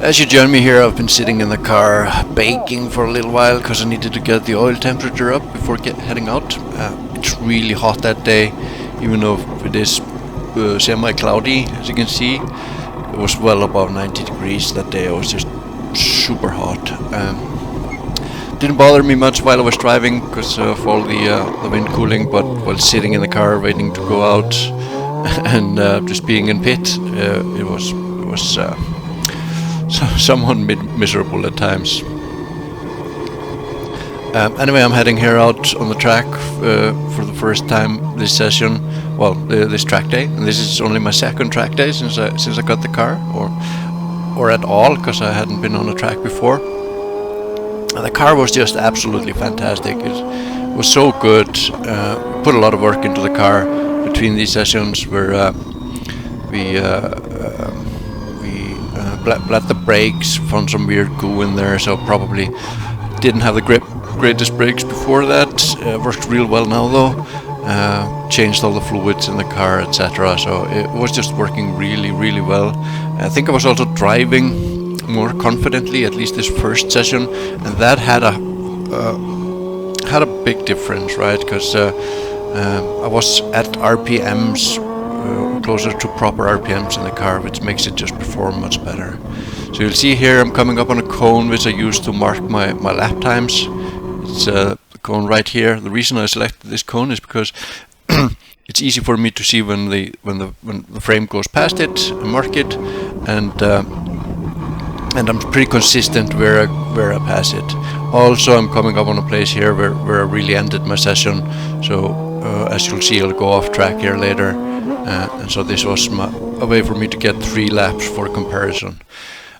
As you join me here, I've been sitting in the car baking for a little while because I needed to get the oil temperature up before heading out. It's really hot that day, even though it is semi-cloudy, as you can see. It was well above 90 degrees that day. It was just super hot. Didn't bother me much while I was driving because of all the wind cooling, but while sitting in the car waiting to go out and just being in pit, it was somewhat miserable at times. Anyway, I'm heading here out on the track for the first time this session. Well, this track day, and this is only my second track day since I got the car, or at all, because I hadn't been on a track before. And the car was just absolutely fantastic. It was so good. Put a lot of work into the car between these sessions, where we bled the brakes, found some weird goo in there, so probably didn't have the greatest brakes before that. Worked real well now though. Changed all the fluids in the car, etc. So it was just working really well. I think I was also driving more confidently, at least this first session, and that had a big difference, right? Because I was at RPMs closer to proper RPMs in the car, which makes it just perform much better. So you'll see here I'm coming up on a cone which I used to mark my lap times. It's the cone right here. The reason I selected this cone is because it's easy for me to see when the frame goes past it and mark it, and I'm pretty consistent where I pass it. Also, I'm coming up on a place here where I really ended my session, so as you'll see, I'll go off track here later, and so this was a way for me to get 3 laps for comparison.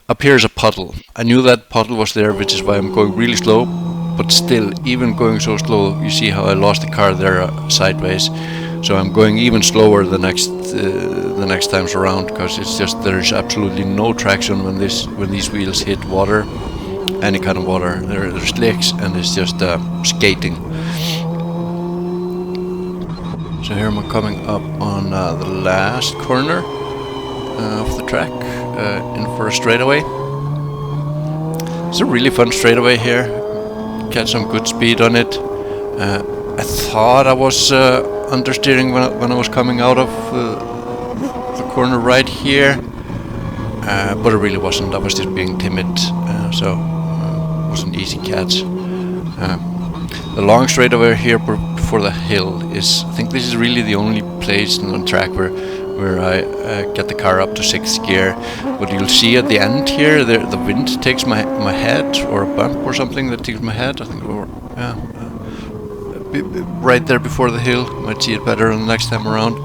Up here is a puddle. I knew that puddle was there, which is why I'm going really slow, but still, even going so slow, you see how I lost the car there sideways. So I'm going even slower the next times around, because it's just there's absolutely no traction when these wheels hit water, any kind of water. There's slicks, and it's just skating. So here I'm coming up on the last corner of the track, in for a straightaway. It's a really fun straightaway here. Get some good speed on it. I thought I was understeering when I was coming out of the corner right here, but it really wasn't. I was just being timid, so it was an easy catch. The long straightaway here before the hill is, I think this is really the only place on the track where I get the car up to 6th gear. But you'll see at the end here, the wind takes my head, or a bump or something that takes my head. I think, right there before the hill. Might see it better the next time around,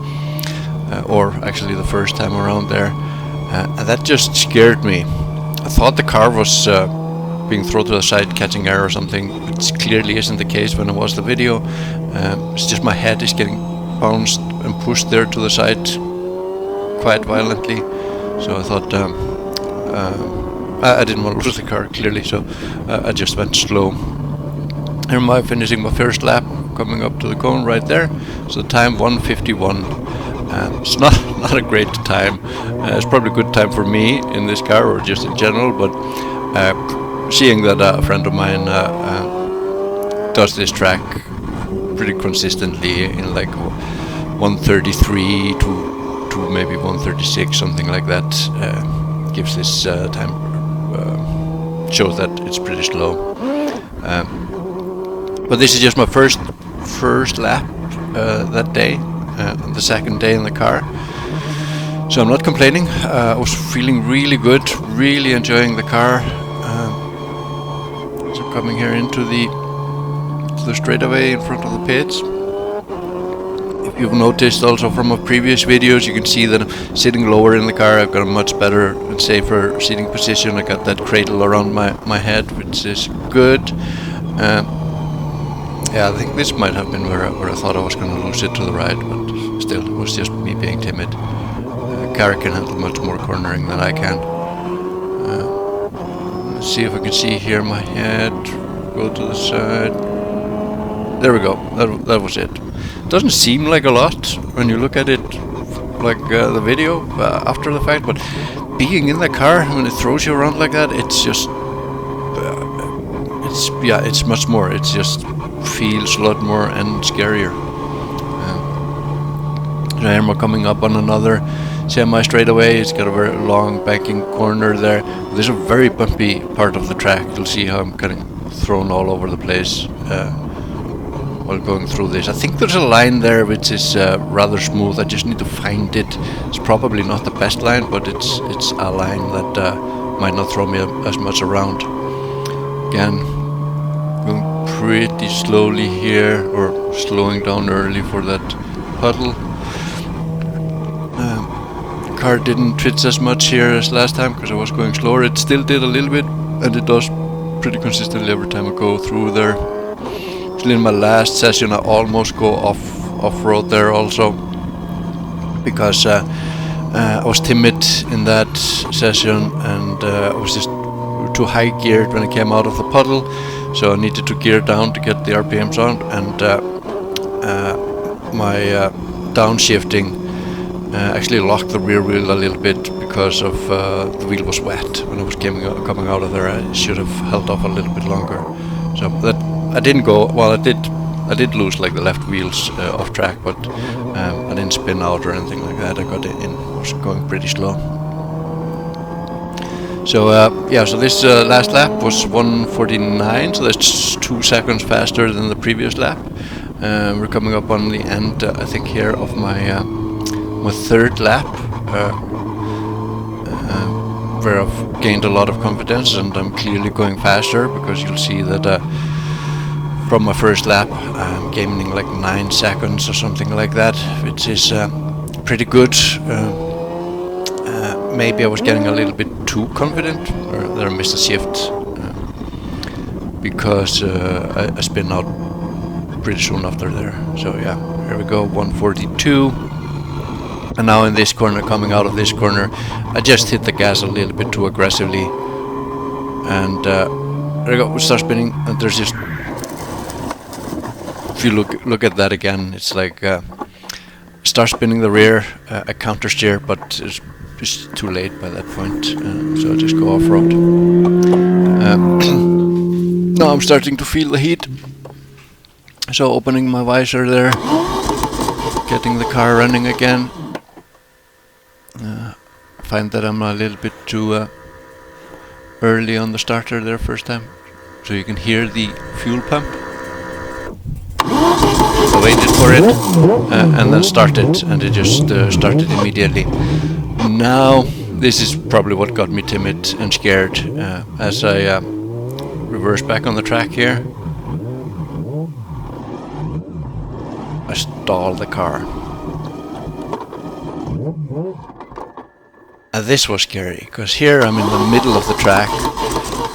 or actually the first time around there. And that just scared me. I thought the car was being thrown to the side, catching air or something, which clearly isn't the case when I watched the video. It's just my head is getting bounced and pushed there to the side quite violently. So I thought I didn't want to lose the car, clearly, so I just went slow. Here am I finishing my first lap, coming up to the cone right there. So the time 1:51. It's not a great time. It's probably a good time for me in this car, or just in general, but seeing that a friend of mine does this track pretty consistently in like 1:33 to maybe 1:36, something like that, gives this time, shows that it's pretty slow. But this is just my first lap that day, the second day in the car. So I'm not complaining. I was feeling really good, really enjoying the car. So coming here into the straightaway in front of the pits. If you've noticed also from my previous videos, you can see that I'm sitting lower in the car. I've got a much better and safer seating position. I got that cradle around my head, which is good. Yeah, I think this might have been where I thought I was going to lose it to the right, but still, it was just me being timid. Car can handle much more cornering than I can. Let's see if I can see here my head. Go to the side. There we go. That was it. Doesn't seem like a lot when you look at it like the video after the fact, but being in the car when it throws you around like that, it's just it's much more. It just feels a lot more and scarier. Here we're coming up on another semi straightaway. It's got a very long banking corner there. There's a very bumpy part of the track. You'll see how I'm kind of thrown all over the place while going through this. I think there's a line there which is rather smooth. I just need to find it. It's probably not the best line, but it's a line that might not throw me as much around. Again, going pretty slowly here, or slowing down early for that puddle. Car didn't twitch as much here as last time because I was going slower. It still did a little bit, and it does pretty consistently every time I go through there. Actually, in my last session I almost go off-road there also, because I was timid in that session, and I was just too high geared when I came out of the puddle, so I needed to gear down to get the RPMs on, and my downshifting actually locked the rear wheel a little bit because of the wheel was wet when I was coming out of there. I should have held off a little bit longer. So that I didn't go well. I did lose like the left wheels off track, but I didn't spin out or anything like that. I got it in. I was going pretty slow. So yeah. So this last lap was 1:49. So that's 2 seconds faster than the previous lap. We're coming up on the end, I think, here of my third lap, where I've gained a lot of confidence, and I'm clearly going faster, because you'll see that from my first lap I'm gaining like 9 seconds or something like that, which is pretty good. Maybe I was getting a little bit too confident, or that I missed a shift, because I spin out pretty soon after there. So yeah, here we go, 1:42. And now in this corner, coming out of this corner, I just hit the gas a little bit too aggressively, and there we go, we start spinning, and there's just, if you look at that again, it's like start spinning the rear, I counter steer, but it's too late by that point, so I just go off-road. Now I'm starting to feel the heat, so opening my visor there, getting the car running again. Find that I'm a little bit too early on the starter there first time, so you can hear the fuel pump. I waited for it and then started, and it just started immediately. Now this is probably what got me timid and scared. As I reverse back on the track here, I stall the car. And this was scary, because here I'm in the middle of the track,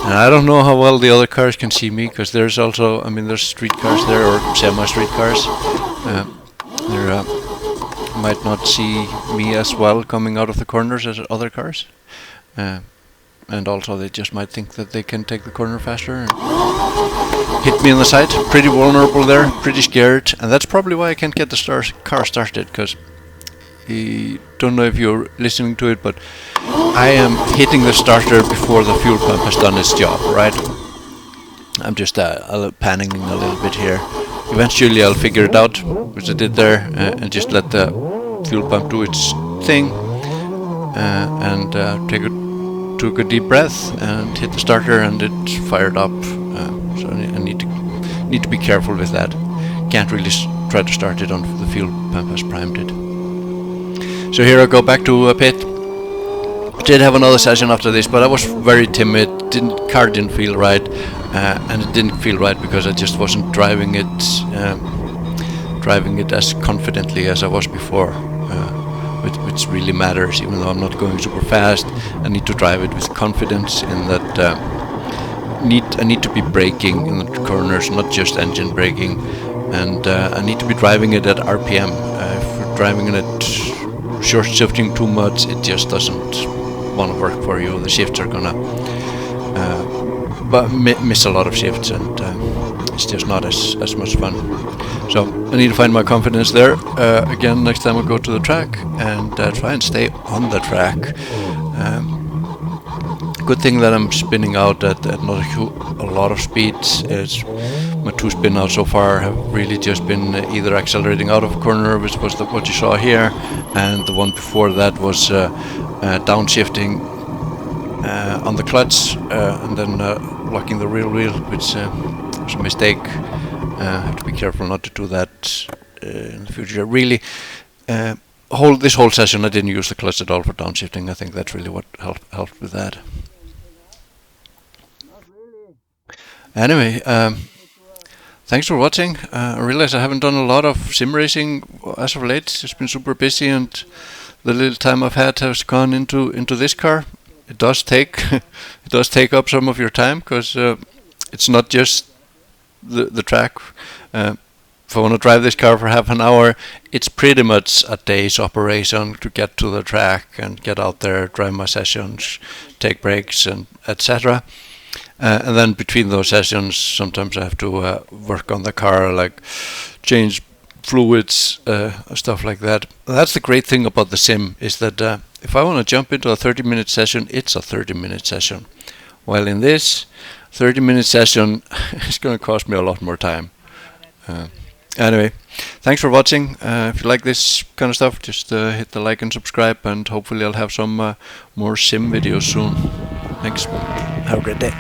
and I don't know how well the other cars can see me, because there's also, there's street cars there, or semi-street cars. They might not see me as well coming out of the corners as other cars. And also they just might think that they can take the corner faster and hit me on the side. Pretty vulnerable there, pretty scared, and that's probably why I can't get the car started, because I don't know if you're listening to it, but I am hitting the starter before the fuel pump has done its job, right? I'm just panicking a little bit here. Eventually I'll figure it out, which I did there, and just let the fuel pump do its thing, and took a deep breath and hit the starter, and it fired up. So I need to be careful with that. Can't really try to start it until the fuel pump has primed it. So here I go back to a pit. Did have another session after this, but I was very timid. Car didn't feel right, and it didn't feel right because I just wasn't driving it as confidently as I was before, which really matters. Even though I'm not going super fast, I need to drive it with confidence. In that, I need to be braking in the corners, not just engine braking, and I need to be driving it at RPM. If you're driving it at short shifting too much, it just doesn't want to work for you. The shifts are gonna miss a lot of shifts, and it's just not as much fun. So I need to find my confidence there again next time I go to the track, and try and stay on the track. Good thing that I'm spinning out at not a lot of speeds. Is my 2 spin outs so far have really just been either accelerating out of a corner, which was what you saw here, and the one before that was downshifting on the clutch and then locking the rear wheel, which was a mistake. Have to be careful not to do that in the future. Really, this whole session I didn't use the clutch at all for downshifting. I think that's really what helped with that. Anyway, thanks for watching. I realize I haven't done a lot of sim racing as of late. It's been super busy, and the little time I've had has gone into this car. It does take up some of your time, because it's not just the track. If I want to drive this car for half an hour, it's pretty much a day's operation to get to the track and get out there, drive my sessions, take breaks, and etc. And then between those sessions, sometimes I have to work on the car, like change fluids, stuff like that. That's the great thing about the sim, is that if I want to jump into a 30-minute session, it's a 30-minute session. While in this 30-minute session, it's going to cost me a lot more time. Anyway, thanks for watching. If you like this kind of stuff, just hit the like and subscribe, and hopefully I'll have some more sim videos soon. Thanks. Have a great day.